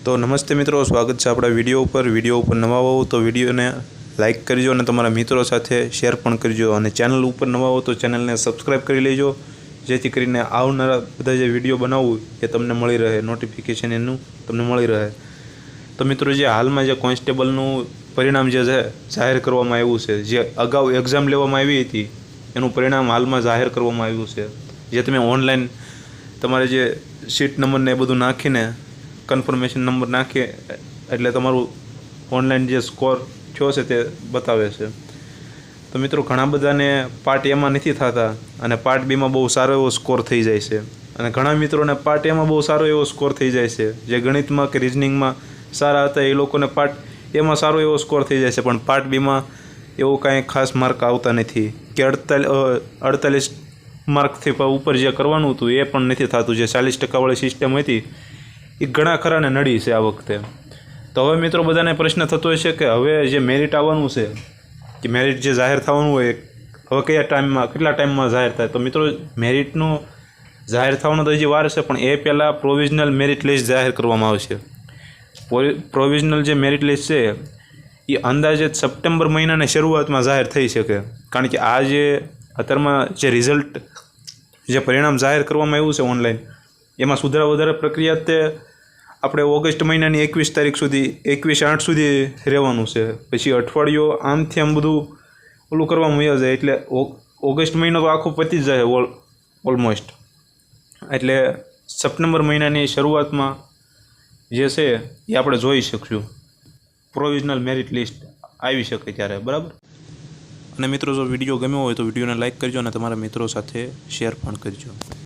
तो नमस्ते मित्रों, स्वागत है अपना वीडियो पर नवा हो तो वीडियो ने लाइक करजो और तमारा मित्रों साथे शेर पण करजो और चैनल पर नवा हो तो चैनल ने सब्सक्राइब कर लीजो जेथी करीने आवनारा बधा जे वीडियो बनावुं ए तमने मळी रहे, नोटिफिकेशन एनु तमने मळी रहे। तो मित्रों, जे हाल में कोन्स्टेबलनुं परिणाम जे जाहिर करवामां आव्युं छे, जे अगाऊ एक्जाम लेवामां आवी हती एनुं परिणाम हाल में जाहिर करवामां आव्युं छे। जे तमे ऑनलाइन तमारे जे सीट नंबर ने बधुं नाखीने कन्फर्मेशन नंबर नाखी एटले तमारुं ऑनलाइन जे स्कोर थयो छे ते बतावे छे। तो मित्रों, घणा बधाने पार्ट ए में नहीं थता अने पार्ट बी में बहुत सारो एवो स्कोर थई जाय छे अने घणा मित्रों पार्ट ए में बहुत सारो एवो स्कोर थई जाय छे। जे गणित में के रीजनिंग में सारा हता ए लोकोने पार्ट ए में सारो एवो स्कोर थई जाय छे, पण पार्ट बी में एवो कांई खास मार्क आवता नथी के 48 मार्क थी ऊपर जे करवानुं हतुं ए पण नथी थतुं। जे 40% वाળી सिस्टम हती ए घणा खराने नड़ी छे आ वखते। तो हवे मित्रों बधाने प्रश्न थतो हशे के हवे जे मेरिट आववानुं छे कि मेरिट जे जाहिर थवानुं होय हवे कया टाइम में केटला टाइम में जाहिर थाय। तो मित्रों, मेरिटनुं जाहिर थवानुं तो हजी वार छे, पण ए पहेला प्रोविजनल मेरिट लिस्ट जाहिर करवामां आवशे। प्रोविजनल जे मेरिट लिस्ट छे ए अंदाजे सप्टेम्बर महीनानी शरूआतमां जाहिर थई शके, कारण के आ जे अत्यारमां जे रिजल्ट जे परिणाम जाहिर करवामां आव्युं छे ऑनलाइन एमां सुधारा वधारा प्रक्रिया ते આપણે ઓગસ્ટ મહિનાની 21 તારીખ સુધી 21/8 સુધી રહેવાનું છે। પછી અઠવાડિયો આમથી આમ બધું ઓલું કરવામાં વયા જાય એટલે ઓગસ્ટ મહિનો તો આખો પતી જ જાય ઓલમોસ્ટ। એટલે સપ્ટેમ્બર મહિનાની શરૂઆતમાં જે છે એ આપણે જોઈ શકશું પ્રોવિઝનલ મેરિટ લિસ્ટ આવી શકે ત્યારે, બરાબર। અને મિત્રો, જો વિડીયો ગમ્યો હોય તો વિડીયોને લાઇક કરજો અને તમારા મિત્રો સાથે શેર પણ કરજો।